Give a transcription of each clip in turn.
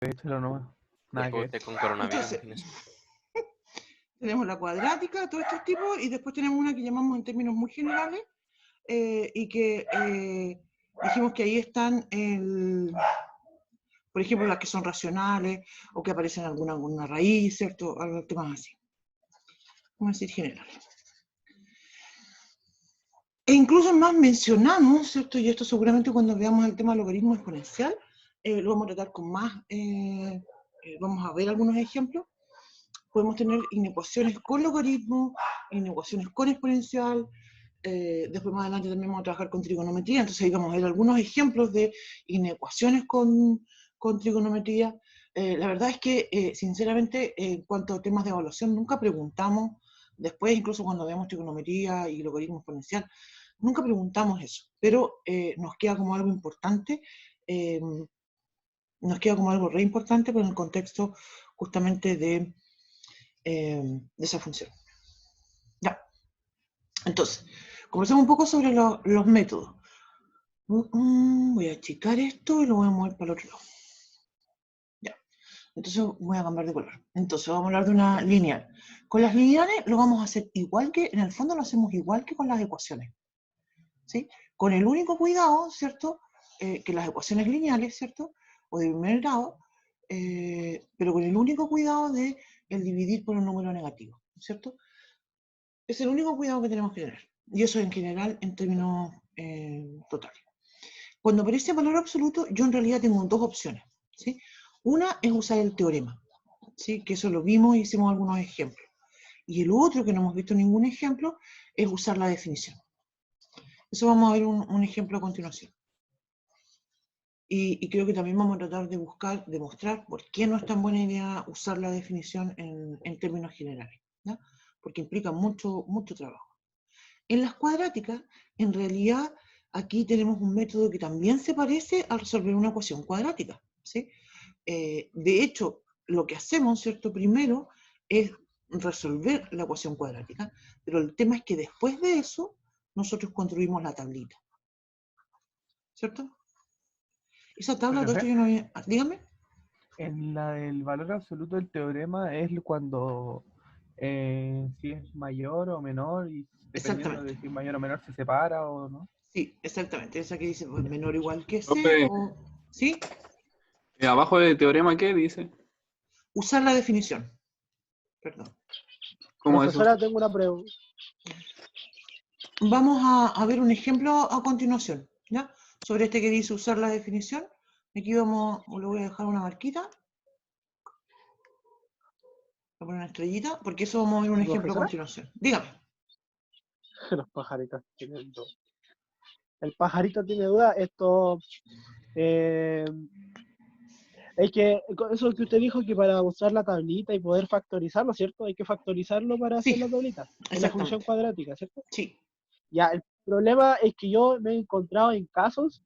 Échalo nomás. Nada que ver. Con coronavirus, Entonces, imagínese. tenemos la cuadrática, todos estos tipos, y después tenemos una que llamamos en términos muy generales, y que dijimos que ahí están, por ejemplo, las que son racionales, o que aparecen alguna raíz, ¿cierto? Algo temas así. Vamos a decir generales. E incluso más mencionamos, ¿cierto? Y esto seguramente cuando veamos el tema del logaritmo exponencial, lo vamos a tratar con más, vamos a ver algunos ejemplos. Podemos tener inecuaciones con logaritmo, inecuaciones con exponencial, después más adelante también vamos a trabajar con trigonometría, entonces ahí vamos a ver algunos ejemplos de inecuaciones con trigonometría. La verdad es que, sinceramente, en cuanto a temas de evaluación, nunca preguntamos, después incluso cuando veamos trigonometría y logaritmo exponencial, nunca preguntamos eso, pero nos queda como algo importante, nos queda como algo re importante por el contexto justamente de esa función. Ya, entonces, conversemos un poco sobre los métodos. Voy a achicar esto y lo voy a mover para el otro lado. Ya, entonces voy a cambiar de color. Entonces vamos a hablar de una lineal. Con las lineales lo vamos a hacer igual que, en el fondo lo hacemos igual que con las ecuaciones. ¿Sí? Con el único cuidado, ¿cierto? Que las ecuaciones lineales, ¿cierto? O de primer grado, pero con el único cuidado de el dividir por un número negativo, ¿cierto? Es el único cuidado que tenemos que tener. Y eso en general en términos totales. Cuando aparece valor absoluto, yo en realidad tengo dos opciones, ¿sí? Una es usar el teorema, ¿sí? Que eso lo vimos y hicimos algunos ejemplos. Y el otro, que no hemos visto ningún ejemplo, es usar la definición. Eso vamos a ver un ejemplo a continuación. Y creo que también vamos a tratar de buscar, demostrar por qué no es tan buena idea usar la definición en términos generales, ¿no? Porque implica mucho trabajo. En las cuadráticas, en realidad, aquí tenemos un método que también se parece a resolver una ecuación cuadrática, ¿sí? De hecho, lo que hacemos, ¿cierto? Primero es resolver la ecuación cuadrática, pero el tema es que después de eso, nosotros construimos la tablita, ¿cierto? Esa tabla, todo esto yo no había... Dígame. En la del valor absoluto del teorema es cuando si es mayor o menor y dependiendo de Exactamente. si es mayor o menor se separa o no. Sí, exactamente. Esa que dice pues, menor o igual que C, Profe, o... ¿Sí? abajo del teorema, ¿qué dice? Usar la definición. Perdón. ¿Cómo eso? Profesora, tengo una pregunta. Vamos a ver un ejemplo a continuación, ¿ya? Sobre este que dice usar la definición. Aquí vamos, le voy a dejar una marquita. Voy a poner una estrellita, porque eso vamos a ver un ejemplo a ¿Profesora? continuación. Dígame. Los pajaritos tienen duda. El pajarito tiene duda. Esto... es que eso que usted dijo que para usar la tablita y poder factorizarlo, ¿cierto? Hay que factorizarlo para hacer Sí, la tablita. En la función exactamente. cuadrática, ¿cierto? Sí. Ya, el problema es que yo me he encontrado en casos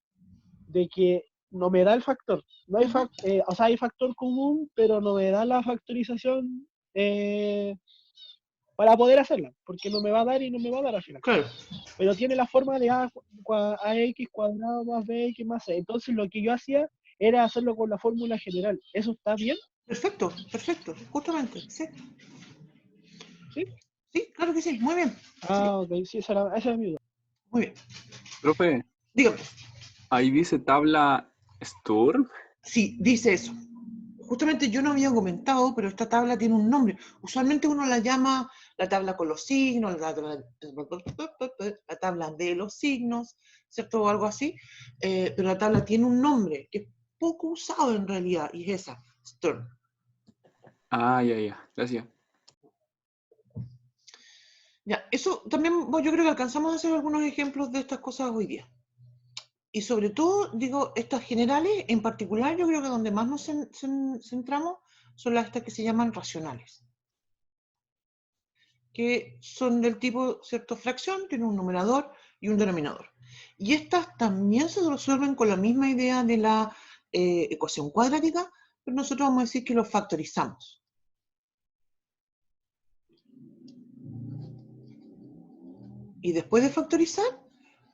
de que no me da el factor. No hay o sea, hay factor común, pero no me da la factorización para poder hacerla, porque no me va a dar y no me va a dar al final. Claro. Pero tiene la forma de ax cuadrado más bx más c. Entonces lo que yo hacía era hacerlo con la fórmula general. ¿Eso está bien? Perfecto, perfecto. Justamente. Sí. ¿Sí? Sí, claro que sí. Muy bien. Ah, ok, sí, esa es mi duda. Muy bien. Profe, Dígame. ahí dice tabla Sturm. Sí, dice eso. Justamente yo no había comentado, pero esta tabla tiene un nombre. Usualmente uno la llama la tabla con los signos, la tabla de los signos, ¿cierto? O algo así. Pero la tabla tiene un nombre que es poco usado en realidad, y es esa, Sturm. Ah, ya, gracias. Ya, eso también yo creo que alcanzamos a hacer algunos ejemplos de estas cosas hoy día. Y sobre todo, digo, estas generales, en particular, yo creo que donde más nos centramos son estas que se llaman racionales, que son del tipo, ¿cierto? Fracción, tiene un numerador y un denominador. Y estas también se resuelven con la misma idea de la ecuación cuadrática, pero nosotros vamos a decir que lo factorizamos. Y después de factorizar,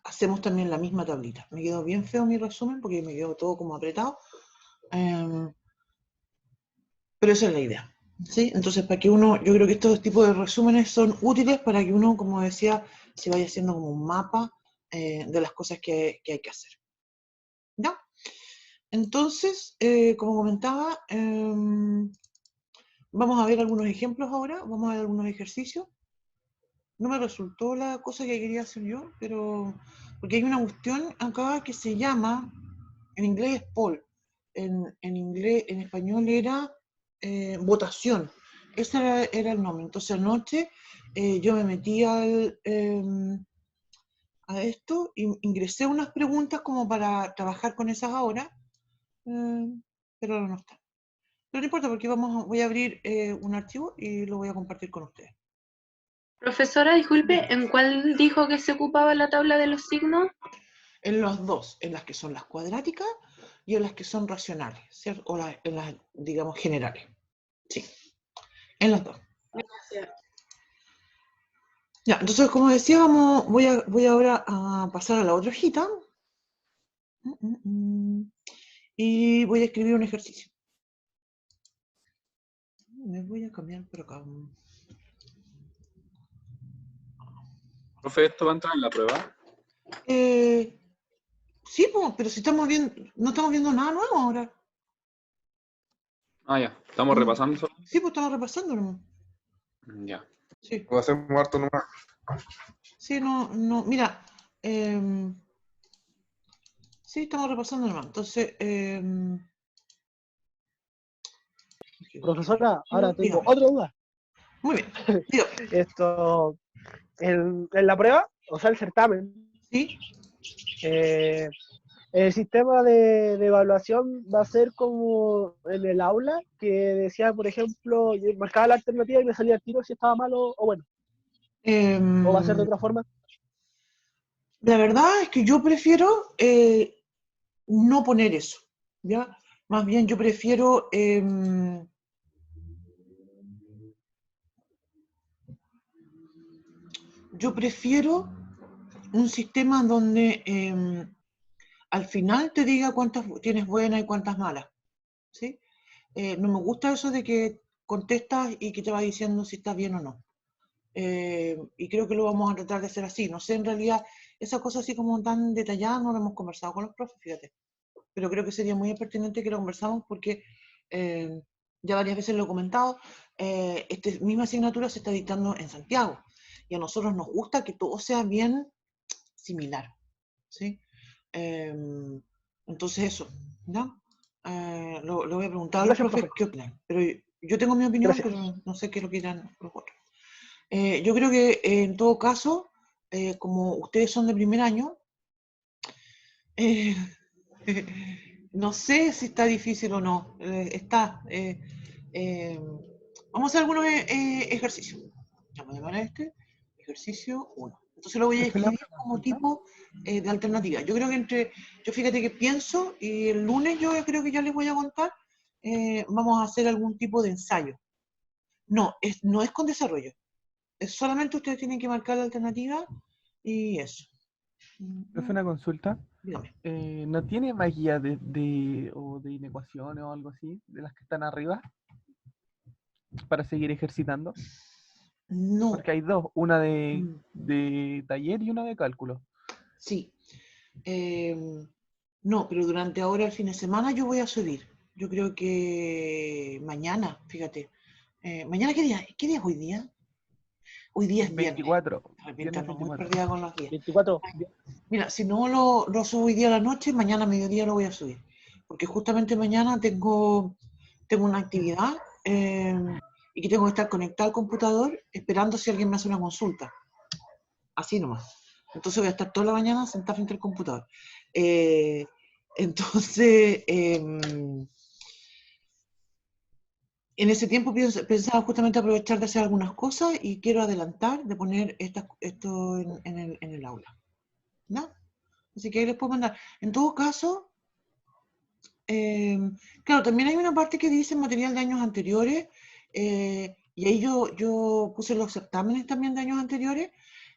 hacemos también la misma tablita. Me quedó bien feo mi resumen porque me quedó todo como apretado. Pero esa es la idea, ¿sí? Entonces, para que uno, yo creo que estos tipos de resúmenes son útiles para que uno, como decía, se vaya haciendo como un mapa de las cosas que hay que hacer. ¿Ya? Entonces, como comentaba, vamos a ver algunos ejemplos ahora, vamos a ver algunos ejercicios. No me resultó la cosa que quería hacer yo, pero porque hay una cuestión acá que se llama, en inglés es poll, en español era votación. Ese era el nombre. Entonces anoche yo me metí a esto, ingresé unas preguntas como para trabajar con esas ahora, pero ahora no está. Pero no importa porque voy a abrir un archivo y lo voy a compartir con ustedes. Profesora, disculpe, ¿en cuál dijo que se ocupaba la tabla de los signos? En los dos, en las que son las cuadráticas y en las que son racionales, ¿cierto? O en las, digamos, generales. Sí, en las dos. Gracias. Ya, entonces, como decía, voy ahora a pasar a la otra hojita. Y voy a escribir un ejercicio. Me voy a cambiar por acá. Profe, ¿esto va a entrar en la prueba? Sí, pero si estamos viendo, no estamos viendo nada nuevo ahora. Ah, ya. ¿Estamos repasando solo? Sí, pues estamos repasando nomás. Ya. Sí. Lo hacemos harto nomás. Sí, no, mira. Sí, estamos repasando nomás. Entonces, Profesora, ahora tengo dígame. otra duda. Muy bien. Dígame. Esto, en la prueba, o sea, el certamen, Sí. el sistema de evaluación va a ser como en el aula, que decía, por ejemplo, yo marcaba la alternativa y me salía el tiro si estaba malo o bueno. ¿O va a ser de otra forma? La verdad es que yo prefiero no poner eso, ¿ya? Más bien yo prefiero un sistema donde al final te diga cuántas tienes buenas y cuántas malas, ¿sí? No me gusta eso de que contestas y que te va diciendo si estás bien o no. Y creo que lo vamos a tratar de hacer así. No sé, en realidad, esa cosa así como tan detallada no lo hemos conversado con los profes, fíjate. Pero creo que sería muy pertinente que lo conversamos porque ya varias veces lo he comentado, esta misma asignatura se está dictando en Santiago y a nosotros nos gusta que todo sea bien similar, ¿sí? Entonces eso, ¿no? Lo voy a preguntar a los Gracias, profes profe. qué opinan, pero yo tengo mi opinión, Gracias. pero no sé qué es lo que dirán los otros. Yo creo que en todo caso, como ustedes son de primer año, no sé si está difícil o no. Vamos a hacer algunos ejercicios. Ya voy a llamar a este ejercicio 1. Entonces lo voy a escribir como tipo de alternativa. Yo creo que yo fíjate que pienso y el lunes yo creo que ya les voy a contar, vamos a hacer algún tipo de ensayo. No es con desarrollo. Es solamente ustedes tienen que marcar la alternativa y eso. Profe, una consulta. Dígame. ¿No tiene más guías o de inecuaciones o algo así, de las que están arriba, para seguir ejercitando? No. Porque hay dos, una de taller y una de cálculo. Sí. No, pero durante ahora el fin de semana yo voy a subir. Yo creo que mañana, fíjate. ¿Mañana qué día? ¿Qué día es hoy día? Hoy día es viernes. 24. De repente Viernes ando muy 24. perdida con los días. 24. Mira, si no lo subo hoy día a la noche, mañana a mediodía lo voy a subir. Porque justamente mañana tengo una actividad y que tengo que estar conectada al computador esperando si alguien me hace una consulta. Así nomás. Entonces voy a estar toda la mañana sentada frente al computador. Entonces, en ese tiempo pensaba justamente aprovechar de hacer algunas cosas y quiero adelantar de poner esto en el aula. ¿No? Así que ahí les puedo mandar. En todo caso, claro, también hay una parte que dice material de años anteriores, y ahí yo puse los certámenes también de años anteriores.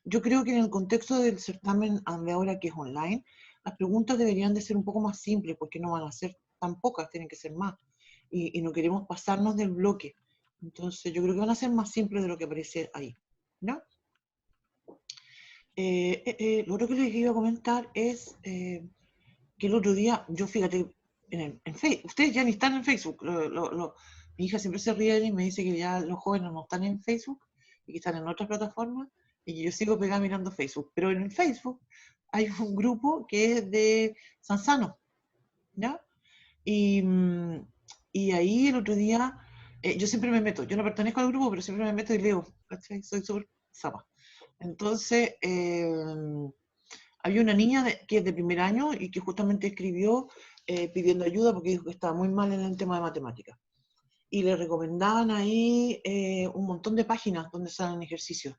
Yo creo que en el contexto del certamen de ahora que es online, las preguntas deberían de ser un poco más simples, porque no van a ser tan pocas, tienen que ser más. y no queremos pasarnos del bloque. Entonces yo creo que van a ser más simples de lo que aparece ahí, ¿no? Lo otro que les iba a comentar es que el otro día, yo fíjate, en Facebook, ustedes ya ni están en Facebook, mi hija siempre se ríe y me dice que ya los jóvenes no están en Facebook y que están en otras plataformas y que yo sigo pegada mirando Facebook, pero en el Facebook hay un grupo que es de Sansano, ¿ya? Y ahí el otro día, yo siempre me meto, yo no pertenezco al grupo, pero siempre me meto y leo, ¿cachai? Soy súper zapa. Entonces, había una niña que es de primer año y que justamente escribió pidiendo ayuda porque dijo que estaba muy mal en el tema de matemáticas. Y le recomendaban ahí un montón de páginas donde salen ejercicios.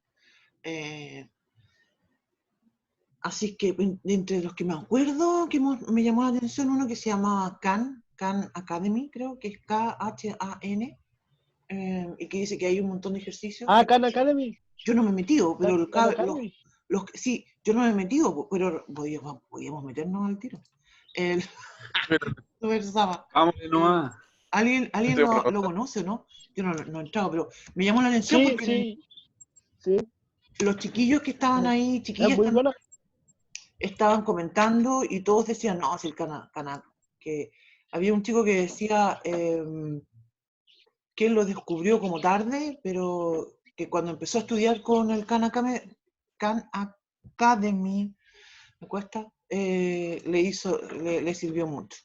Así que entre los que me acuerdo, que me llamó la atención uno que se llamaba Khan Academy, creo que es Khan, y que dice que hay un montón de ejercicios. Ah, Khan Academy. Yo no me he metido, pero Khan Academy. sí, yo no me he metido, pero podíamos meternos al tiro. Vamos nomás. ¿Alguien lo conoce o no? Yo no he entrado, pero me llamó la atención Sí, porque sí. los chiquillos que estaban ahí, chiquillas, Es muy buena. estaban comentando y todos decían, no, es el canal, que había un chico que decía que él lo descubrió como tarde, pero que cuando empezó a estudiar con el Khan Academy, me cuesta, le sirvió mucho.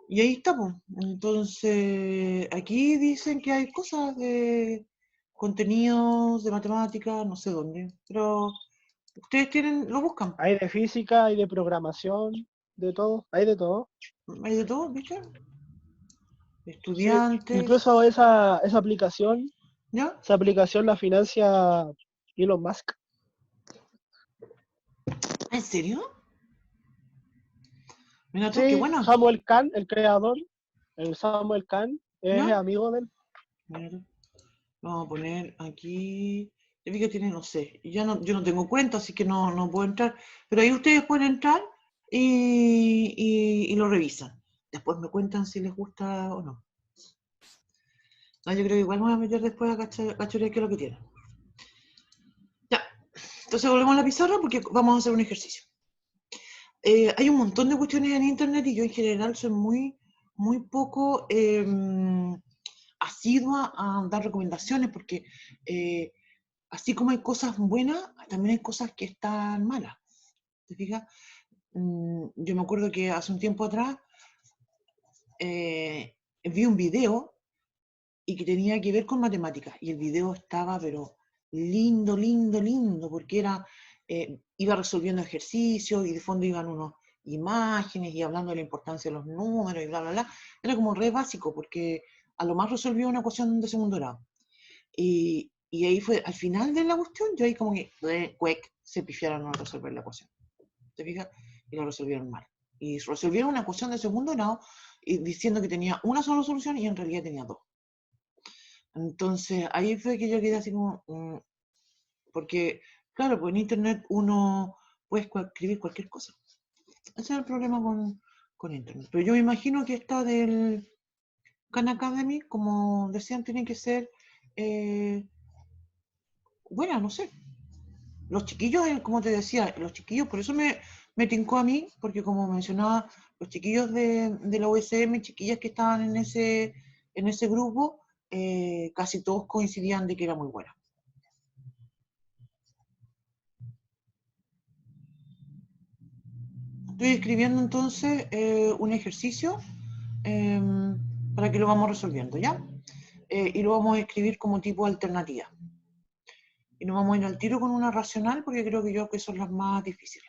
Y ahí está, pues. Entonces, aquí dicen que hay cosas de contenidos, de matemáticas, no sé dónde, pero ustedes lo buscan. Hay de física, hay de programación, de todo, hay de todo. Hay de todo, ¿viste? Sí. Estudiantes. Incluso esa aplicación, ¿Ya? esa aplicación la financia Elon Musk. ¿En serio? Mira tú, qué Sí, bueno. Samuel Khan, el creador, el Samuel Khan, es ¿Ya? amigo de él. Mira tú. Vamos a poner aquí. Yo vi que tiene, no sé, yo no tengo cuenta, así que no puedo entrar. Pero ahí ustedes pueden entrar y lo revisan. Después me cuentan si les gusta o no. No, yo creo que igual me voy a meter después a cachurear qué es lo que tiene. Ya, entonces volvemos a la pizarra porque vamos a hacer un ejercicio. Hay un montón de cuestiones en internet y yo en general soy muy poco asidua a dar recomendaciones porque así como hay cosas buenas, también hay cosas que están malas. ¿Te fijas? Yo me acuerdo que hace un tiempo atrás vi un video y que tenía que ver con matemáticas. Y el video estaba, pero lindo, porque iba resolviendo ejercicios y de fondo iban unas imágenes y hablando de la importancia de los números y bla, bla, bla. Era como re básico, porque a lo más resolvió una ecuación de segundo grado. Y ahí fue, al final de la cuestión, yo ahí como que, se pifiaron a resolver la ecuación. ¿Te fijas? Y lo resolvieron mal. Y resolvieron una ecuación de segundo grado diciendo que tenía una sola solución y en realidad tenía dos. Entonces, ahí fue que yo quedé así como, porque, claro, pues en internet uno puede escribir cualquier cosa. Ese es el problema con internet. Pero yo me imagino que esta del Khan Academy, como decían, tiene que ser buena, no sé. Los chiquillos, como te decía, los chiquillos, por eso me tincó a mí, porque como mencionaba, los chiquillos de la USM, chiquillas que estaban en ese grupo, casi todos coincidían de que era muy buena. Estoy escribiendo entonces un ejercicio para que lo vamos resolviendo, ¿ya? Y lo vamos a escribir como tipo alternativa. Y nos vamos a ir al tiro con una racional porque creo que son las más difíciles.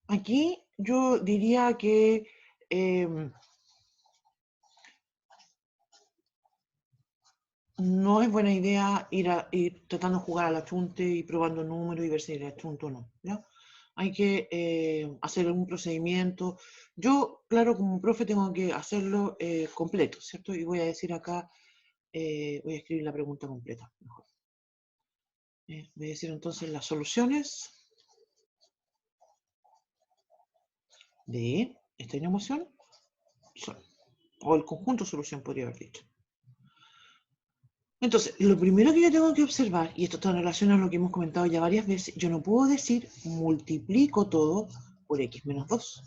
Aquí yo diría que no es buena idea ir tratando de jugar al achunte y probando números y ver si el achunte o no, ¿ya? Hay que hacer algún procedimiento. Yo, claro, como profe tengo que hacerlo completo, ¿cierto? Y voy a decir acá voy a escribir la pregunta completa, mejor. Voy a decir entonces las soluciones de esta inecuación son, o el conjunto solución podría haber dicho. Entonces, lo primero que yo tengo que observar, y esto está en relación a lo que hemos comentado ya varias veces, yo no puedo decir multiplico todo por x menos 2.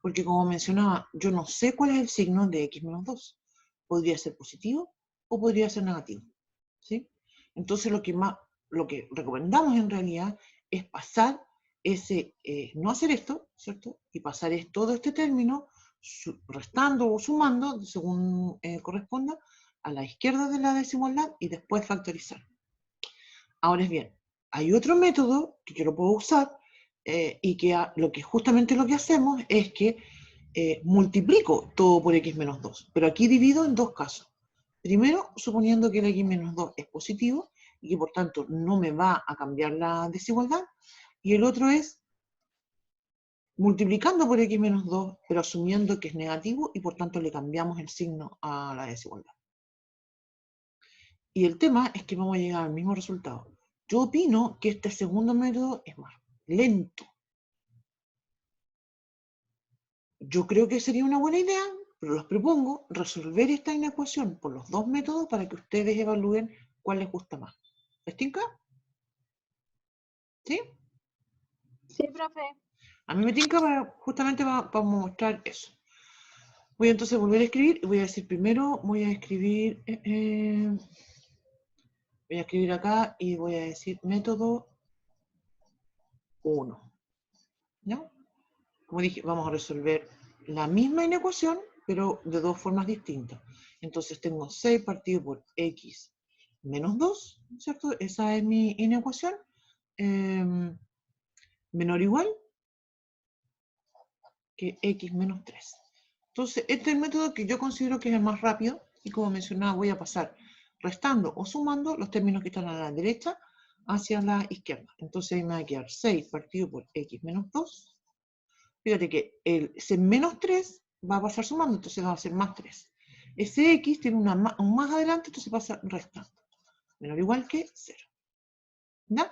Porque como mencionaba, yo no sé cuál es el signo de x menos 2. Podría ser positivo o podría ser negativo. ¿Sí? Entonces lo que recomendamos en realidad es pasar no hacer esto, ¿cierto? Y pasar todo este término, restando o sumando, según corresponda, a la izquierda de la desigualdad y después factorizar. Ahora bien, hay otro método que yo lo puedo usar y que justamente lo que hacemos es que multiplico todo por x menos 2, pero aquí divido en dos casos. Primero, suponiendo que el x menos 2 es positivo y que por tanto no me va a cambiar la desigualdad, y el otro es multiplicando por x menos 2, pero asumiendo que es negativo y por tanto le cambiamos el signo a la desigualdad. Y el tema es que vamos a llegar al mismo resultado. Yo opino que este segundo método es más lento. Yo creo que sería una buena idea, pero les propongo resolver esta inecuación por los dos métodos para que ustedes evalúen cuál les gusta más. ¿Les tinca? ¿Sí? Sí, profe. A mí me tinca justamente para mostrar eso. Voy a entonces volver a escribir y voy a decir primero, voy a escribir acá y voy a decir método 1. ¿No? Como dije, vamos a resolver la misma inecuación, pero de dos formas distintas. Entonces tengo 6 partido por x menos 2, ¿cierto? Esa es mi inecuación. Menor o igual que x menos 3. Entonces, este es el método que yo considero que es el más rápido, y como mencionaba, voy a pasar restando o sumando los términos que están a la derecha hacia la izquierda. Entonces ahí me va a quedar 6 partido por x menos 2. Fíjate que ese menos 3 va a pasar sumando, entonces va a ser más 3. Ese x tiene un más adelante, entonces pasa restando. Menor o igual que 0. ¿Ya?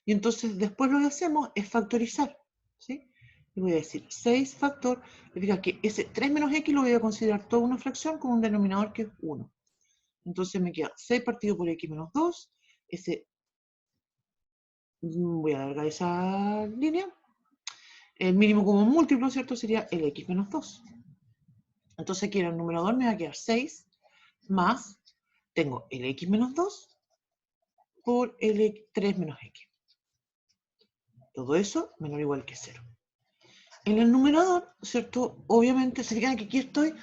Y entonces después lo que hacemos es factorizar. ¿Sí? Y voy a decir 6 factor, significa que ese 3 menos x lo voy a considerar toda una fracción con un denominador que es 1. Entonces me queda 6 partido por x menos 2, voy a alargar esa línea, el mínimo común múltiplo, ¿cierto? Sería el x menos 2. Entonces aquí en el numerador me va a quedar 6 más, tengo el x menos 2 por el 3 menos x. Todo eso menor o igual que 0. En el numerador, ¿cierto? Obviamente, se fijan que aquí estoy,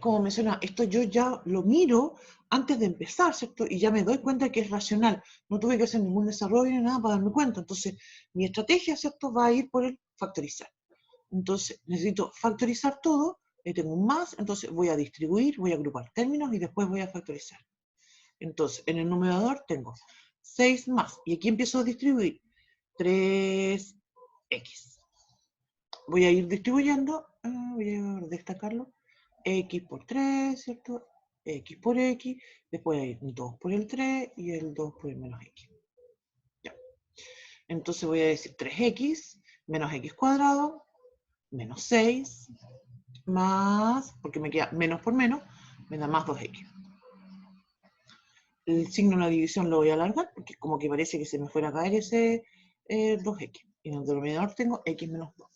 como mencionaba, esto yo ya lo miro antes de empezar, ¿cierto? Y ya me doy cuenta que es racional. No tuve que hacer ningún desarrollo ni nada para darme cuenta. Entonces, mi estrategia, ¿cierto? Va a ir por el factorizar. Entonces, necesito factorizar todo. Tengo un más, entonces voy a distribuir, voy a agrupar términos y después voy a factorizar. Entonces, en el numerador tengo 6 más. Y aquí empiezo a distribuir 3x. Voy a ir distribuyendo, voy a destacarlo, x por 3, ¿cierto? X por x, después hay 2 por el 3 y el 2 por el menos x. Ya. Entonces voy a decir 3x menos x cuadrado, menos 6, más, porque me queda menos por menos, me da más 2x. El signo de la división lo voy a alargar, porque como que parece que se me fuera a caer ese 2x. Y en el denominador tengo x menos 2.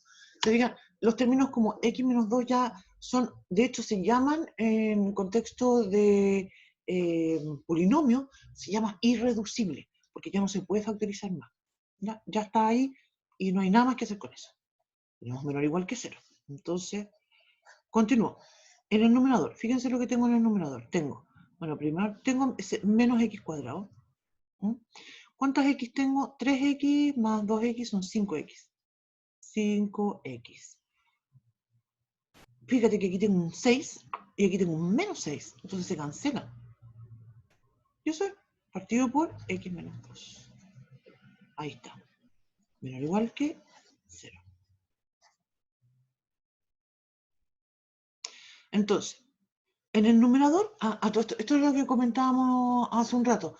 Se digan, los términos como x menos 2 ya son, de hecho se llaman en contexto de polinomio, se llama irreducible, porque ya no se puede factorizar más. Ya está ahí y no hay nada más que hacer con eso. Tenemos menor o igual que 0. Entonces, continúo. En el numerador, fíjense lo que tengo en el numerador. Tengo, bueno, primero tengo ese menos x cuadrado. ¿Cuántas x tengo? 3x más 2x son 5x. 5x. Fíjate que aquí tengo un 6 y aquí tengo un menos 6. Entonces se cancela. Y eso es partido por x menos 2. Ahí está. Menor o igual que 0. Entonces, En el numerador, esto es lo que comentábamos hace un rato.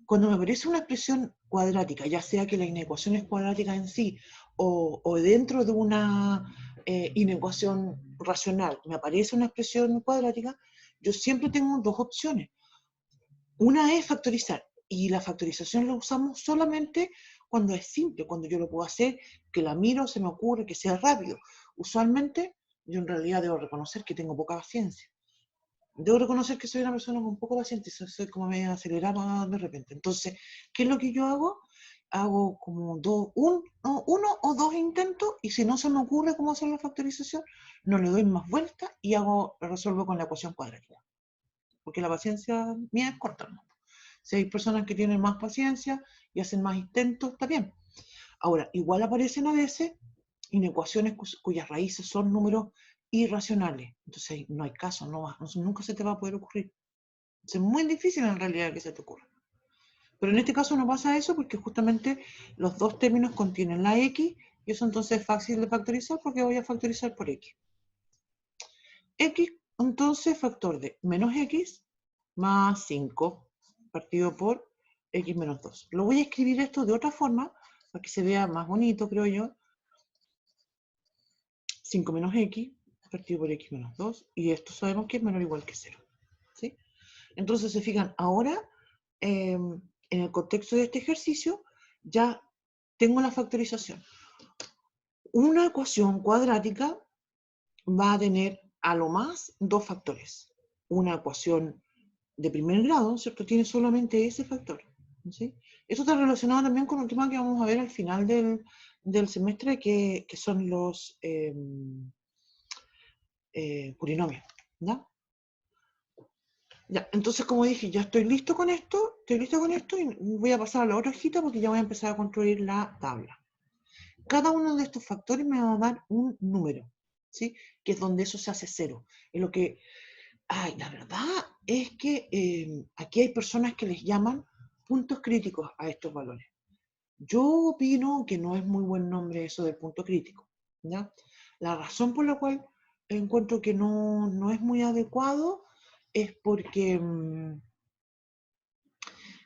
Cuando me aparece una expresión cuadrática, ya sea que la inecuación es cuadrática en sí o dentro de una inecuación racional, me aparece una expresión cuadrática, yo siempre tengo dos opciones. Una es factorizar, y la factorización la usamos solamente cuando es simple, cuando yo lo puedo hacer, que la miro, se me ocurre, que sea rápido. Usualmente, yo en realidad debo reconocer que tengo poca paciencia. Debo reconocer que soy una persona con poco paciente, soy como medio acelerada de repente. Entonces, ¿qué es lo que yo hago? Hago como uno o dos intentos, y si no se me ocurre cómo hacer la factorización, no le doy más vueltas y resuelvo con la ecuación cuadrática. Porque la paciencia mía es corta, ¿no? Si hay personas que tienen más paciencia y hacen más intentos, está bien. Ahora, igual aparecen a veces inecuaciones cuyas raíces son números irracionales. Entonces no hay caso, nunca se te va a poder ocurrir. Es muy difícil en realidad que se te ocurra. Pero en este caso no pasa eso porque justamente los dos términos contienen la x y eso entonces es fácil de factorizar porque voy a factorizar por x. X, entonces, factor de menos x más 5 partido por x menos 2. Lo voy a escribir esto de otra forma para que se vea más bonito, creo yo. 5 menos x partido por x menos 2, y esto sabemos que es menor o igual que 0. ¿Sí? Entonces, se fijan, ahora, en el contexto de este ejercicio, ya tengo la factorización. Una ecuación cuadrática va a tener a lo más dos factores. Una ecuación de primer grado, ¿cierto? Tiene solamente ese factor. ¿Sí? Esto está relacionado también con un tema que vamos a ver al final del semestre, que son los polinomios. ¿Ya? Ya, entonces, como dije, ya estoy listo con esto y voy a pasar a la otra hojita porque ya voy a empezar a construir la tabla. Cada uno de estos factores me va a dar un número, ¿sí? Que es donde eso se hace cero. Es lo que, la verdad es que aquí hay personas que les llaman puntos críticos a estos valores. Yo opino que no es muy buen nombre eso del punto crítico, ¿ya? La razón por la cual encuentro que no es muy adecuado es porque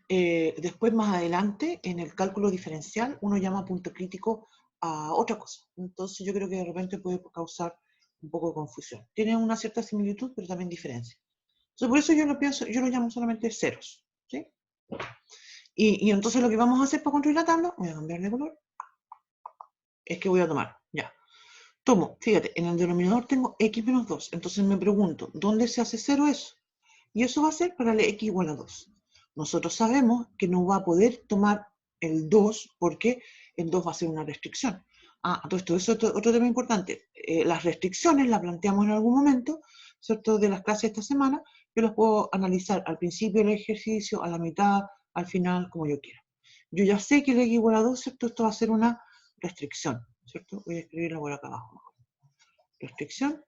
después, más adelante, en el cálculo diferencial, uno llama punto crítico a otra cosa. Entonces yo creo que de repente puede causar un poco de confusión. Tiene una cierta similitud, pero también diferencia. Entonces, por eso yo lo llamo solamente ceros. ¿Sí? Y entonces lo que vamos a hacer para construir la tabla, voy a cambiar de color, es que voy a tomar, ya. Tomo, fíjate, en el denominador tengo x menos 2. Entonces me pregunto, ¿dónde se hace cero eso? Y eso va a ser para la x igual a 2. Nosotros sabemos que no va a poder tomar el 2 porque el 2 va a ser una restricción. Entonces, eso es otro tema importante. Las restricciones las planteamos en algún momento, ¿cierto? De las clases de esta semana. Yo las puedo analizar al principio del ejercicio, a la mitad, al final, como yo quiera. Yo ya sé que el x igual a 2, ¿cierto? Esto va a ser una restricción, ¿cierto? Voy a escribirla por acá abajo. Restricción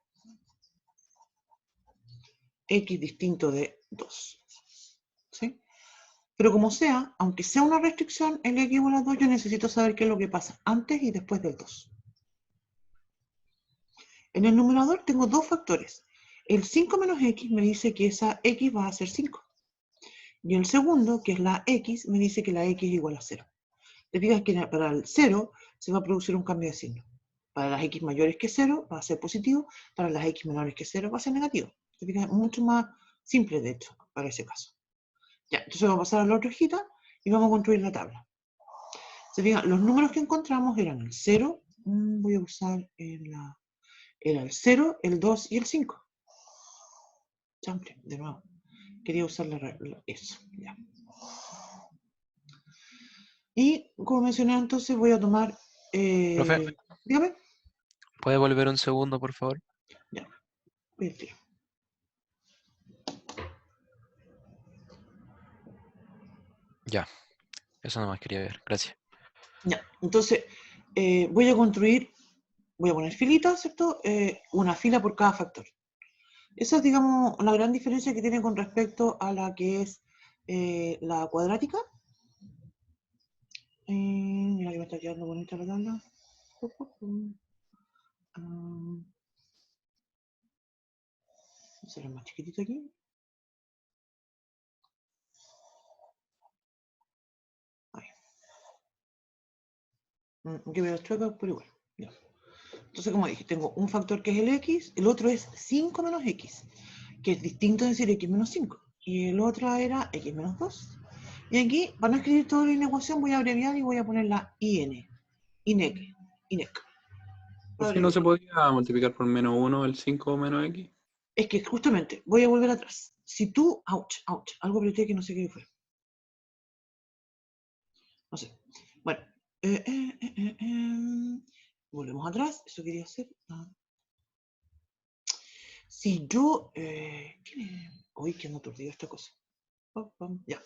x distinto de 2. ¿Sí? Pero como sea, aunque sea una restricción, el x igual a 2, yo necesito saber qué es lo que pasa antes y después del 2. En el numerador tengo dos factores. El 5 menos x me dice que esa x va a ser 5. Y el segundo, que es la x, me dice que la x es igual a 0. Te fijas que para el 0 se va a producir un cambio de signo. Para las x mayores que 0 va a ser positivo, para las x menores que 0 va a ser negativo. Te fijas, mucho más simple, de hecho, para ese caso. Ya, entonces vamos a pasar a la otra hojita y vamos a construir la tabla. Se fijan, los números que encontramos eran el 0, voy a usar era el 0, el 2 y el 5. Chample, de nuevo. Quería usar eso, ya. Y como mencioné, entonces voy a tomar... Profe, dígame. ¿puede volver un segundo, por favor? Ya, voy al tiro. Ya, eso nomás quería ver, gracias. Ya, entonces voy a poner filitas, ¿cierto? Una fila por cada factor. Esa es, digamos, la gran diferencia que tiene con respecto a la que es la cuadrática. Mira que me está quedando bonita la tabla. hacerlo más chiquitito aquí. Ahí. Aquí veo las chuecas, pero igual. Ya. Entonces, como dije, tengo un factor que es el x, el otro es 5 menos x, que es distinto de decir x menos 5. Y el otro era x menos 2. Y aquí, para no escribir toda la ecuación, voy a abreviar y voy a poner la IN. INEC. ¿Por qué no se podía multiplicar por menos 1 el 5 menos x? Es que justamente, voy a volver atrás. Si tú, algo apreté que no sé qué fue. No sé. Bueno. Volvemos atrás. Eso quería hacer. Si yo... Uy, que no aturdido esta cosa. Ya.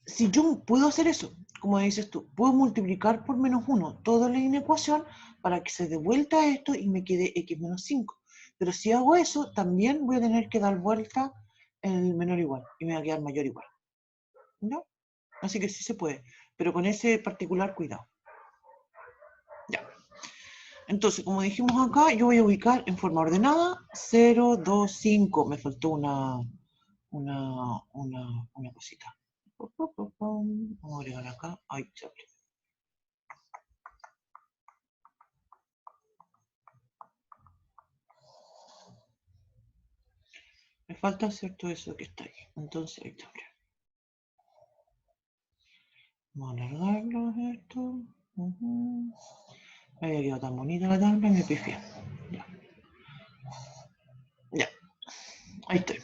Si yo puedo hacer eso, como dices tú, puedo multiplicar por menos 1 toda la inecuación para que se dé vuelta a esto y me quede x menos 5. Pero si hago eso, también voy a tener que dar vuelta el menor igual y me va a quedar mayor igual. ¿No? Así que sí se puede, pero con ese particular cuidado. Ya. Entonces, como dijimos acá, yo voy a ubicar en forma ordenada 0, 2, 5. Me faltó una cosita. Vamos a agregar acá. Ay, chable. Me falta cierto eso que está ahí. Entonces, ahí está. Vamos a alargarlo esto. Me había quedado tan bonita la tabla y me pifié. Ya. Ya. Ahí estoy.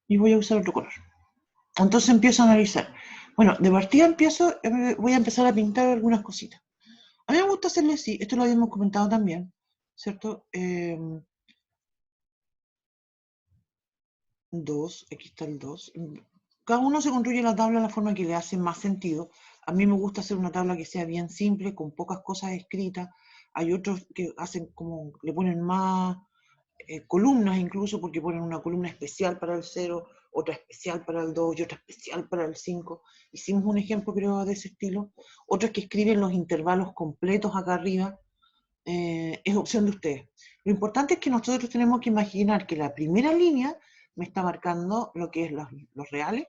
Y voy a usar otro color. Entonces empiezo a analizar. Bueno, de partida voy a empezar a pintar algunas cositas. A mí me gusta hacerle así, esto lo habíamos comentado también, ¿cierto? 2, aquí está el 2. Cada uno se construye la tabla de la forma que le hace más sentido. A mí me gusta hacer una tabla que sea bien simple, con pocas cosas escritas. Hay otros que hacen como, le ponen más columnas incluso, porque ponen una columna especial para el 0, otra especial para el 2 y otra especial para el 5. Hicimos un ejemplo, creo, de ese estilo. Otros que escriben los intervalos completos acá arriba. Es opción de ustedes. Lo importante es que nosotros tenemos que imaginar que la primera línea me está marcando lo que es los reales.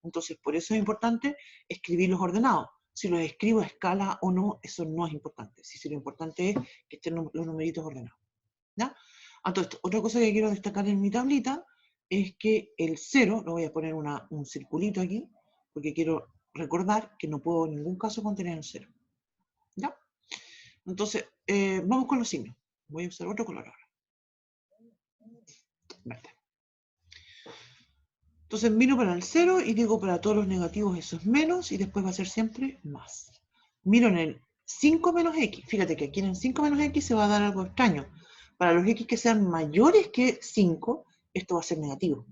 Entonces, por eso es importante escribir los ordenados. Si los escribo a escala o no, eso no es importante. Si lo importante es que estén los numeritos ordenados. ¿Ya? Entonces, otra cosa que quiero destacar en mi tablita es que el 0, lo voy a poner un circulito aquí, porque quiero recordar que no puedo en ningún caso contener un 0. ¿Ya? Entonces, vamos con los signos. Voy a usar otro color ahora. Verde. Entonces miro para el 0 y digo para todos los negativos eso es menos y después va a ser siempre más. Miro en el 5 menos x. Fíjate que aquí en el 5 menos x se va a dar algo extraño. Para los x que sean mayores que 5, esto va a ser negativo.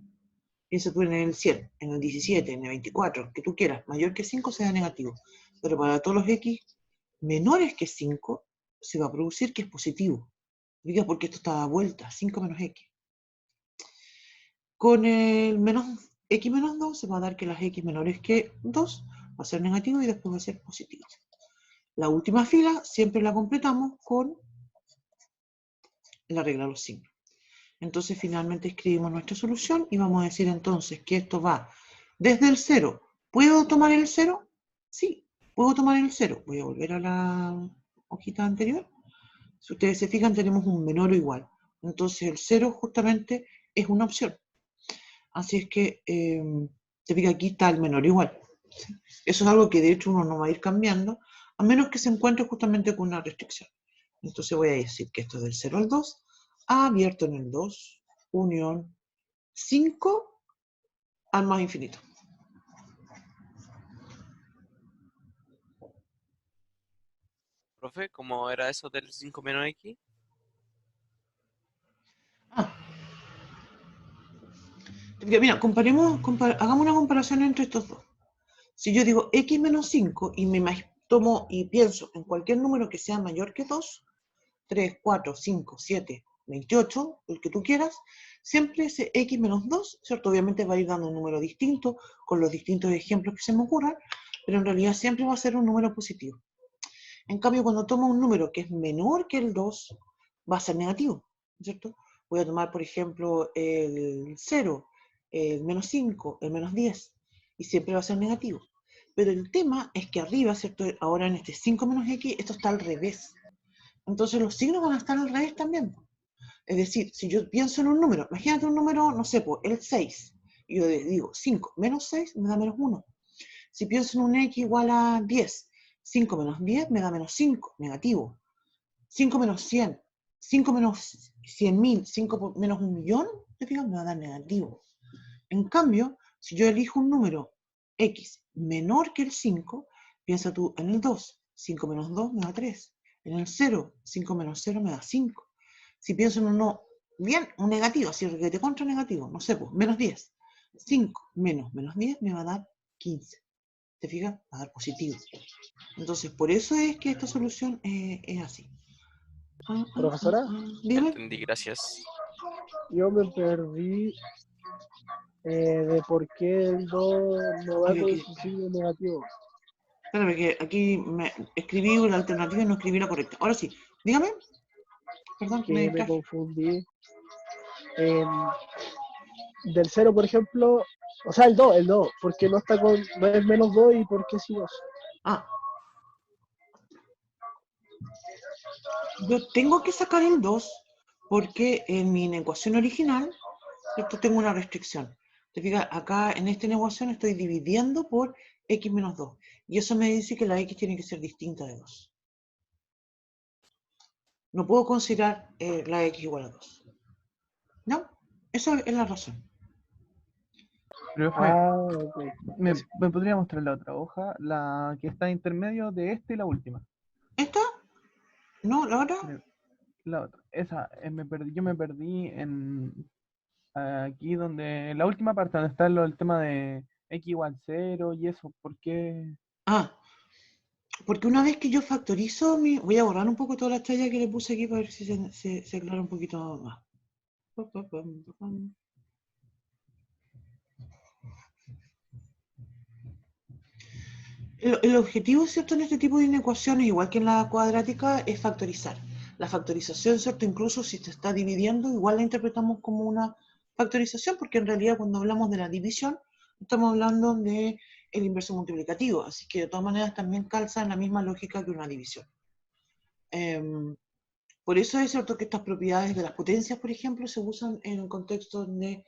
Piensa tú en el 100, en el 17, en el 24, que tú quieras. Mayor que 5 sea negativo. Pero para todos los x menores que 5, se va a producir que es positivo. Diga porque esto está a vuelta, 5 menos x. Con el menos x menos 2 se va a dar que las x menores que 2 va a ser negativo y después va a ser positivo. La última fila siempre la completamos con la regla de los signos. Entonces finalmente escribimos nuestra solución y vamos a decir entonces que esto va desde el 0. ¿Puedo tomar el 0? Sí, puedo tomar el 0. Voy a volver a la hojita anterior. Si ustedes se fijan, tenemos un menor o igual. Entonces el 0 justamente es una opción. Así es que, se fija, aquí está el menor o igual. ¿Sí? Eso es algo que de hecho uno no va a ir cambiando, a menos que se encuentre justamente con una restricción. Entonces voy a decir que esto es del 0 al 2, abierto en el 2, unión 5 al más infinito. Profe, ¿cómo era eso del 5 menos x? Mira, hagamos una comparación entre estos dos. Si yo digo x menos 5 y tomo y pienso en cualquier número que sea mayor que 2, 3, 4, 5, 7, 28, el que tú quieras, siempre ese x menos 2, ¿cierto? Obviamente va a ir dando un número distinto, con los distintos ejemplos que se me ocurran, pero en realidad siempre va a ser un número positivo. En cambio, cuando tomo un número que es menor que el 2, va a ser negativo, ¿cierto? voy a tomar, por ejemplo, el 0, el menos 5, el menos 10, y siempre va a ser negativo. Pero el tema es que arriba, ¿cierto? Ahora en este 5 menos x, esto está al revés. Entonces los signos van a estar al revés también. Es decir, si yo pienso en un número, imagínate un número, no sé, pues el 6, y yo digo 5 menos 6 me da menos 1. Si pienso en un x igual a 10, 5 menos 10 me da menos 5, negativo. 5 menos 100, 5 menos 100.000, 5 menos 1.000.000, ¿te fijas? Me va a dar negativo. En cambio, si yo elijo un número x menor que el 5, piensa tú en el 2, 5 menos 2 me da 3. En el 0, 5 menos 0 me da 5. Si pienso en uno bien, un negativo, así que te contra negativo, no sé, pues, menos 10. 5 menos 10 me va a dar 15. ¿Te fijas? Va a dar positivo. Entonces, por eso es que esta solución es así. Profesora, Dime. Entendí, gracias. yo me perdí de por qué el 2 no va con su signo negativo. Espérame, que aquí me escribí una alternativa y no escribí la correcta. Ahora sí, dígame. Perdón, Que me confundí. Del 0, por ejemplo, o sea, el 2, porque no está con, no es menos 2 y por qué sí 2. Ah. Yo tengo que sacar el 2 porque en mi ecuación original, ¿cierto? Tengo una restricción. Te fijas, acá en esta ecuación estoy dividiendo por x menos 2. Y eso me dice que la x tiene que ser distinta de 2. No puedo considerar la x igual a 2. ¿No? Esa es la razón. Profe, Ok. ¿me podría mostrar la otra hoja? La que está intermedio de esta y la última. ¿Esta? ¿No? ¿La otra? La otra. Esa, yo me perdí en aquí donde, la última parte donde está el tema de x igual 0 y eso, ¿por qué? Ah, porque una vez que yo factorizo, voy a borrar un poco toda la estrella que le puse aquí para ver si se aclara un poquito más. El objetivo, ¿cierto?, en este tipo de inecuaciones, igual que en la cuadrática, es factorizar. La factorización, ¿cierto?, incluso si se está dividiendo, igual la interpretamos como una factorización, porque en realidad cuando hablamos de la división, estamos hablando de el inverso multiplicativo, así que de todas maneras también calza en la misma lógica que una división. Por eso es cierto que estas propiedades de las potencias, por ejemplo, se usan en el contexto de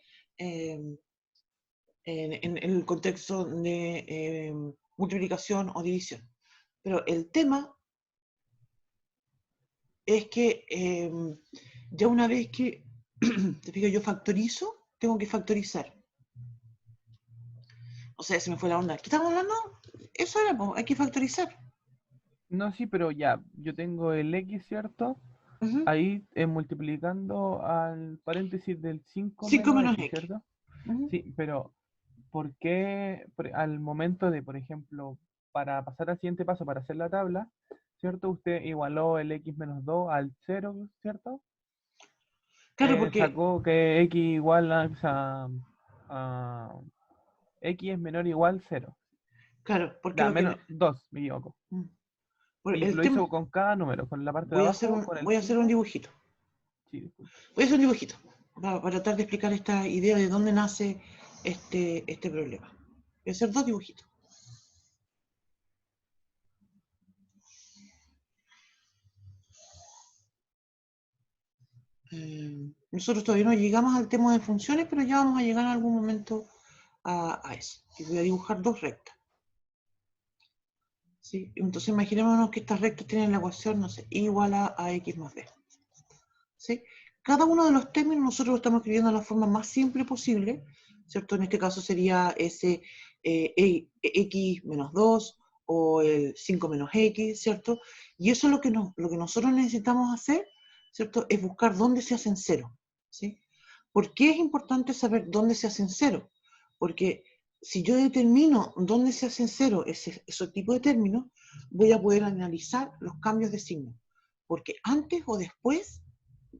en el contexto de multiplicación o división. Pero el tema es que ya una vez que te fijas, yo factorizo, tengo que factorizar. O sea, se me fue la onda. ¿Qué estamos hablando? Eso era, pues, hay que factorizar. No, sí, pero ya, yo tengo el x, ¿cierto? Ahí multiplicando al paréntesis del 5 5 menos menos x, x. ¿cierto? Sí, pero ¿por qué al momento de, por ejemplo, para pasar al siguiente paso, para hacer la tabla, ¿cierto? Usted igualó el x menos 2 al 0, ¿cierto? Claro, porque... Sacó que x igual a x es menor o igual 0. Claro, porque Ya, lo menos que... 2, me equivoco. Y el lo tema... hizo con cada número, con la parte de Voy a hacer abajo, con el voy a hacer un 5. dibujito. Sí, disculpe. Voy a hacer un dibujito para tratar de explicar esta idea de dónde nace este problema. Voy a hacer dos dibujitos. Nosotros todavía no llegamos al tema de funciones, pero ya vamos a llegar en algún momento a eso. Y voy a dibujar dos rectas. ¿Sí? Entonces imaginémonos que estas rectas tienen la ecuación, no sé, y igual a x más b. ¿Sí? Cada uno de los términos nosotros lo estamos escribiendo de la forma más simple posible, ¿cierto? En este caso sería ese x menos 2 o el 5 menos x, ¿cierto? Y eso es lo que nosotros necesitamos hacer, ¿cierto? Es buscar dónde se hacen cero, ¿sí? ¿Por qué es importante saber dónde se hacen cero? Porque si yo determino dónde se hacen cero ese tipo de términos, voy a poder analizar los cambios de signo. Porque antes o después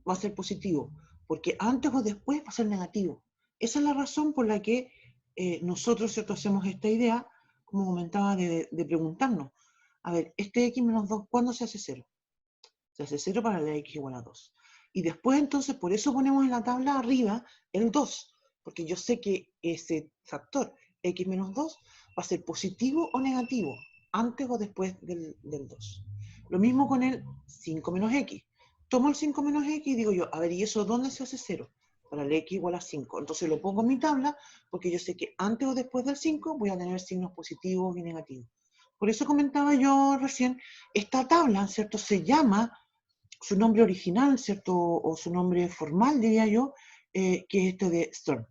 va a ser positivo, porque antes o después va a ser negativo. Esa es la razón por la que nosotros, ¿cierto?, hacemos esta idea, como comentaba, de preguntarnos, a ver, este x menos 2, ¿cuándo se hace 0? Se hace 0 para la x igual a 2. Y después entonces, por eso ponemos en la tabla arriba el 2, porque yo sé que ese factor x menos 2 va a ser positivo o negativo, antes o después del 2. Lo mismo con el 5 menos x. Tomo el 5 menos x y digo yo, a ver, ¿y eso dónde se hace 0? Para el x igual a 5. Entonces lo pongo en mi tabla, porque yo sé que antes o después del 5 voy a tener signos positivos y negativos. Por eso comentaba yo recién, esta tabla, ¿cierto? Se llama, su nombre original, ¿cierto? O su nombre formal, diría yo, que es este de Stern.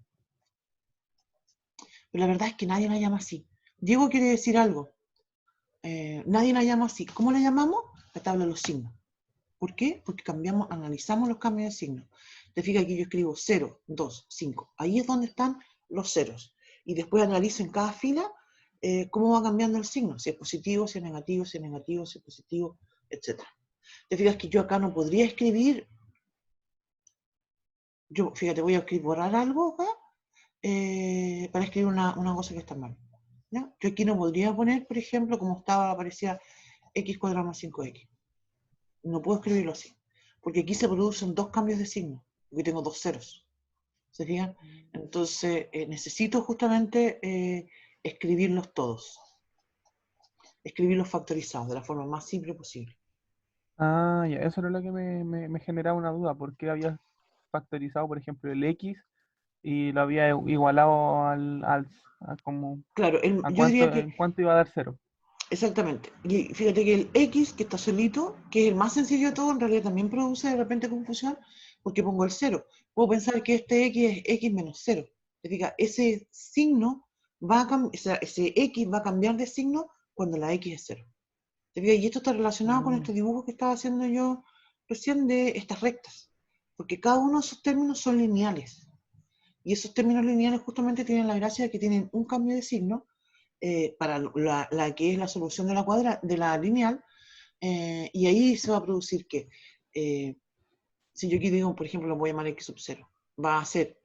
Pero la verdad es que nadie la llama así. Diego quiere decir algo. Nadie la llama así. ¿Cómo la llamamos? La tabla de los signos. ¿Por qué? Porque analizamos los cambios de signo. Te fijas que yo escribo 0, 2, 5. Ahí es donde están los ceros. Y después analizo en cada fila cómo va cambiando el signo. Si es positivo, si es negativo, si es negativo, si es positivo, etc. Te fijas que yo acá no podría escribir. Yo, fíjate, voy a borrar algo acá para escribir una cosa que está mal. ¿Ya? Yo aquí no podría poner, por ejemplo, como aparecía x cuadrado más 5x. No puedo escribirlo así, porque aquí se producen dos cambios de signo, porque tengo dos ceros. ¿Se fijan? Entonces, necesito justamente escribirlos todos. Escribirlos factorizados, de la forma más simple posible. Ah, ya, eso era lo que me generaba una duda, porque había factorizado, por ejemplo, el X y lo había igualado a como Claro, a yo diría en que, cuánto iba a dar 0. exactamente. Y fíjate que el x, que está solito, que es el más sencillo de todo, en realidad también produce de repente confusión, porque pongo el 0. Puedo pensar que este x es x menos 0. Te fijas, ese signo ese x va a cambiar de signo cuando la x es 0. ¿Te fijas? Y esto está relacionado con este dibujo que estaba haciendo yo recién de estas rectas, porque cada uno de esos términos son lineales. Y esos términos lineales justamente tienen la gracia de que tienen un cambio de signo para la que es la solución de la lineal, y ahí se va a producir que, si yo aquí digo, por ejemplo, lo voy a llamar x sub 0,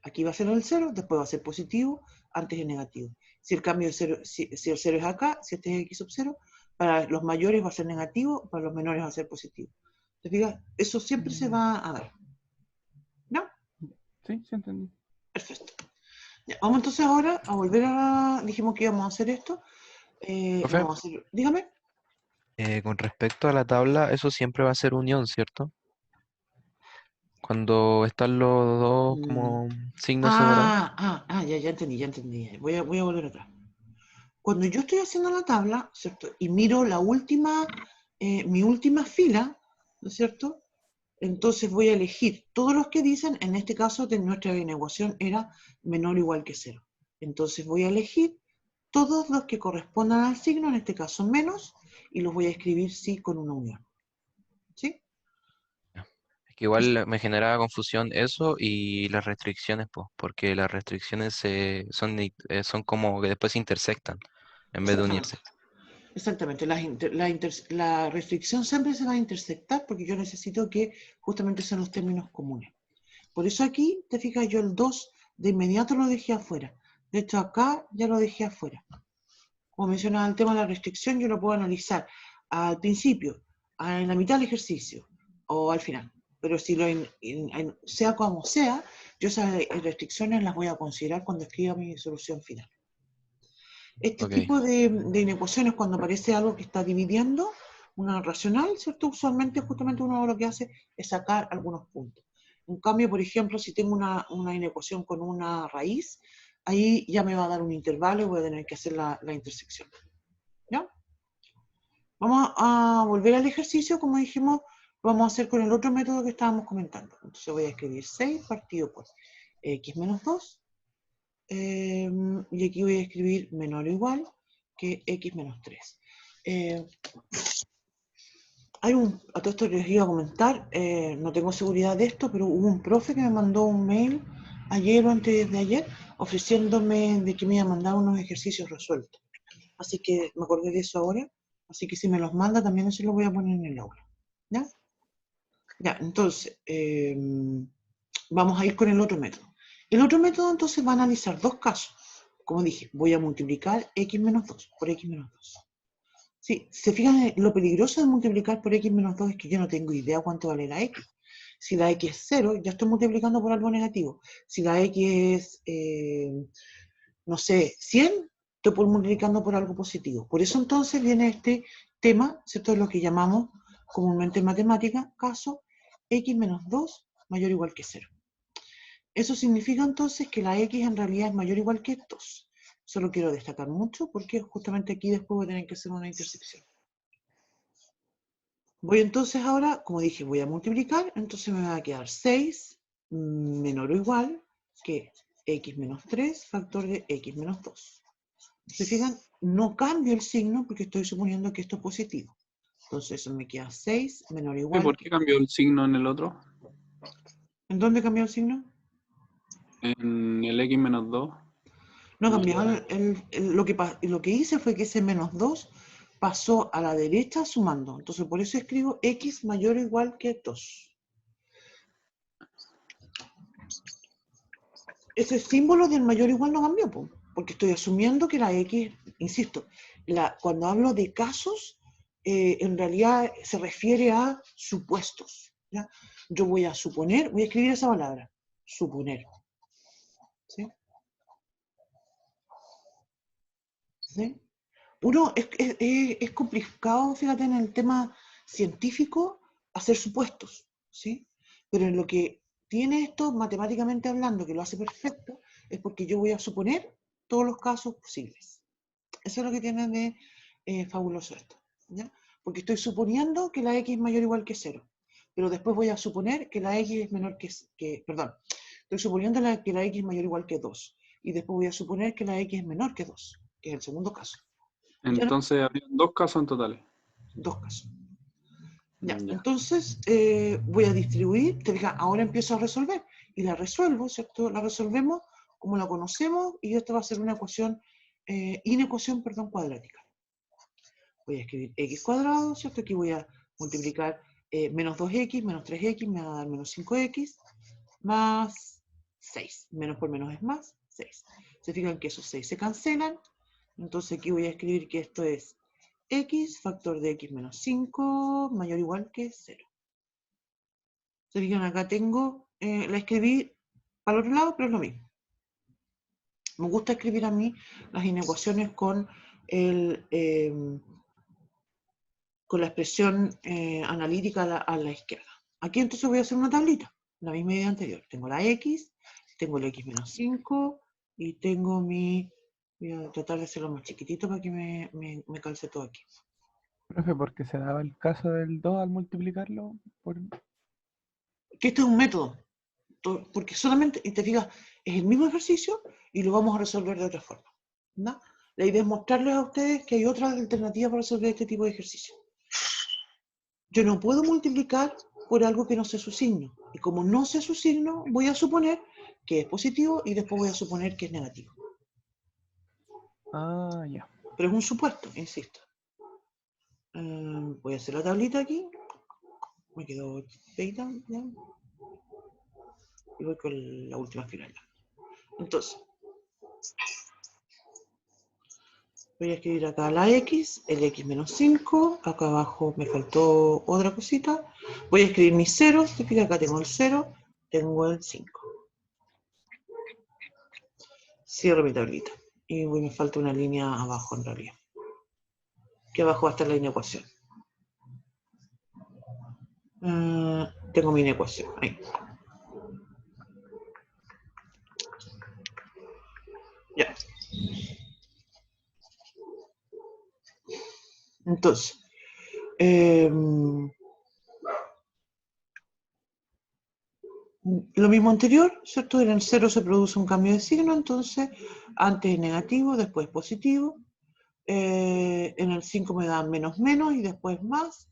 aquí va a ser el 0, después va a ser positivo, antes es negativo. Si el cambio de 0, si el 0 es acá, si este es x sub 0, para los mayores va a ser negativo, para los menores va a ser positivo. ¿Te fijas? Eso siempre se va a dar. ¿No? Sí, sí entendí. Perfecto. Ya, vamos entonces ahora a volver a... Dijimos que íbamos a hacer esto. Profe, Vamos a hacer... Dígame. con respecto a la tabla, eso siempre va a ser unión, ¿cierto? Cuando están los dos Mm, como signos separados. ya entendí. Voy a volver atrás. Cuando yo estoy haciendo la tabla, ¿cierto? Y miro mi última fila, ¿no es cierto? Entonces voy a elegir todos los que dicen, en este caso nuestra ecuación era menor o igual que 0. Entonces voy a elegir todos los que correspondan al signo, en este caso menos, y los voy a escribir sí con una unión. ¿Sí? Es que igual me generaba confusión eso y las restricciones, pues, porque las restricciones son como que después se intersectan en vez de Exactamente. unirse. Exactamente, la restricción siempre se va a intersectar porque yo necesito que justamente sean los términos comunes. Por eso aquí, te fijas, yo el 2 de inmediato lo dejé afuera. De hecho, acá ya lo dejé afuera. Como mencionaba el tema de la restricción, yo lo puedo analizar al principio, en la mitad del ejercicio o al final. Pero si sea como sea, yo esas restricciones las voy a considerar cuando escriba mi solución final. Este Ok, tipo de inecuaciones, cuando aparece algo que está dividiendo, una racional, ¿cierto? Usualmente, justamente uno lo que hace es sacar algunos puntos. En cambio, por ejemplo, si tengo una inecuación con una raíz, ahí ya me va a dar un intervalo y voy a tener que hacer la intersección. ¿Ya? Vamos a volver al ejercicio, como dijimos, lo vamos a hacer con el otro método que estábamos comentando. Entonces voy a escribir 6 partido por x menos 2. Y aquí voy a escribir menor o igual que x menos 3. A todo esto les iba a comentar, no tengo seguridad de esto, pero hubo un profe que me mandó un mail ayer o antes de ayer ofreciéndome de que me iba a mandar unos ejercicios resueltos. Así que me acordé de eso ahora. Así que si me los manda también eso lo voy a poner en el aula. ¿Ya? Ya, entonces, vamos a ir con el otro método. El otro método entonces va a analizar dos casos. Como dije, voy a multiplicar x menos 2 por x menos 2. Sí, se fijan, lo peligroso de multiplicar por x menos 2 es que yo no tengo idea cuánto vale la x. Si la x es 0, ya estoy multiplicando por algo negativo. Si la x es, no sé, 100, estoy multiplicando por algo positivo. Por eso entonces viene este tema, ¿cierto? Es lo que llamamos comúnmente en matemática, caso x menos 2 mayor o igual que 0. Eso significa entonces que la x en realidad es mayor o igual que 2. Eso lo quiero destacar mucho porque justamente aquí después voy a tener que hacer una intersección. Voy entonces ahora, como dije, voy a multiplicar, entonces me va a quedar 6 menor o igual que x menos 3 factor de x menos 2. ¿Se fijan? No cambio el signo porque estoy suponiendo que esto es positivo. Entonces eso me queda 6 menor o igual. ¿Por qué cambió el signo en el otro? ¿En dónde cambió el signo? En el x menos 2. No cambió. Lo que hice fue que ese menos 2 pasó a la derecha sumando. Entonces por eso escribo x mayor o igual que 2. Ese símbolo del mayor o igual no cambió, porque estoy asumiendo que la x, insisto, cuando hablo de casos, en realidad se refiere a supuestos. ¿Ya? Yo voy a suponer, voy a escribir esa palabra, suponer. ¿Sí? ¿Sí? Uno, es complicado, fíjate, en el tema científico, hacer supuestos, ¿sí? Pero en lo que tiene esto, matemáticamente hablando, que lo hace perfecto, es porque yo voy a suponer todos los casos posibles. Eso es lo que tiene de fabuloso esto, ¿ya? Porque estoy suponiendo que la x es mayor o igual que 0, pero después voy a suponer que la x es menor perdón, estoy suponiendo que la x es mayor o igual que 2, y después voy a suponer que la x es menor que 2, que es el segundo caso. Entonces habrían dos casos en total. Dos casos. Ya, Ya. entonces voy a distribuir, te fijas, ahora empiezo a resolver, y la resuelvo, ¿cierto? La resolvemos como la conocemos, y esta va a ser una ecuación, inecuación, perdón, cuadrática. Voy a escribir x cuadrado, ¿cierto? Aquí voy a multiplicar menos 2x, menos 3x, me va a dar menos 5x, más 6. Menos por menos es más, 6. Se fijan que esos 6 se cancelan, entonces aquí voy a escribir que esto es x factor de x menos 5 mayor o igual que 0. Se fijan, acá tengo, la escribí para el otro lado, pero es lo mismo. Me gusta escribir a mí las inecuaciones con la expresión analítica a la izquierda. Aquí entonces voy a hacer una tablita, la misma idea anterior. Tengo la x, tengo el x menos 5, y tengo mi... Voy a tratar de hacerlo más chiquitito para que me calce todo aquí. Profe, ¿por qué se daba el caso del 2 al multiplicarlo? Que este es un método, porque solamente, y te fijas, es el mismo ejercicio y lo vamos a resolver de otra forma, ¿no? La idea es mostrarles a ustedes que hay otras alternativas para resolver este tipo de ejercicio. Yo no puedo multiplicar por algo que no sé su signo, y como no sé su signo, voy a suponer que es positivo y después voy a suponer que es negativo. Ah, ya. Pero es un supuesto, insisto. Voy a hacer la tablita aquí. Me quedó feita, ya. Y voy con la última fila ya. Entonces, voy a escribir acá la x, el x menos 5. Acá abajo me faltó otra cosita. Voy a escribir mis ceros. Fíjate, acá tengo el 0, tengo el 5. Cierro mi tablita. Y me falta una línea abajo en realidad. Que abajo va a estar la inecuación. Tengo mi inecuación. Ahí. Ya. Entonces, lo mismo anterior, ¿cierto? En el 0 se produce un cambio de signo, entonces antes es negativo, después positivo. En el 5 me da menos menos y después más.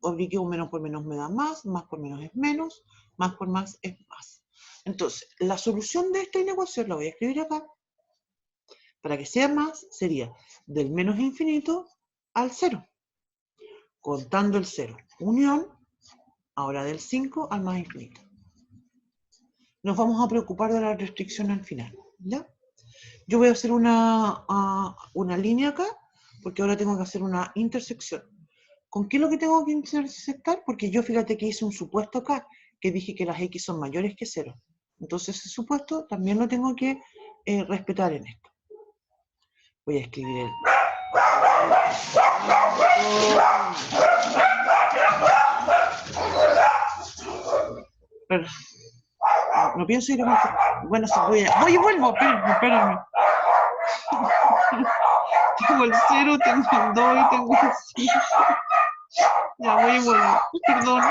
Oblique un menos por menos me da más por menos es menos, más por más es más. Entonces, la solución de esta inecuación la voy a escribir acá. Para que sea más, sería del menos infinito al 0. Contando el 0. Unión, ahora del 5 al más infinito. Nos vamos a preocupar de la restricción al final, ¿ya? Yo voy a hacer una línea acá, porque ahora tengo que hacer una intersección. ¿Con qué es lo que tengo que intersectar? Porque yo, fíjate que hice un supuesto acá, que dije que las X son mayores que 0. Entonces ese supuesto también lo tengo que respetar en esto. Voy a escribir el... Pero, no pienso ir a contestar. Bueno, sí, voy y vuelvo, espérenme. Tengo el 0, tengo el 2 y tengo el 5. Ya voy y vuelvo. Perdón.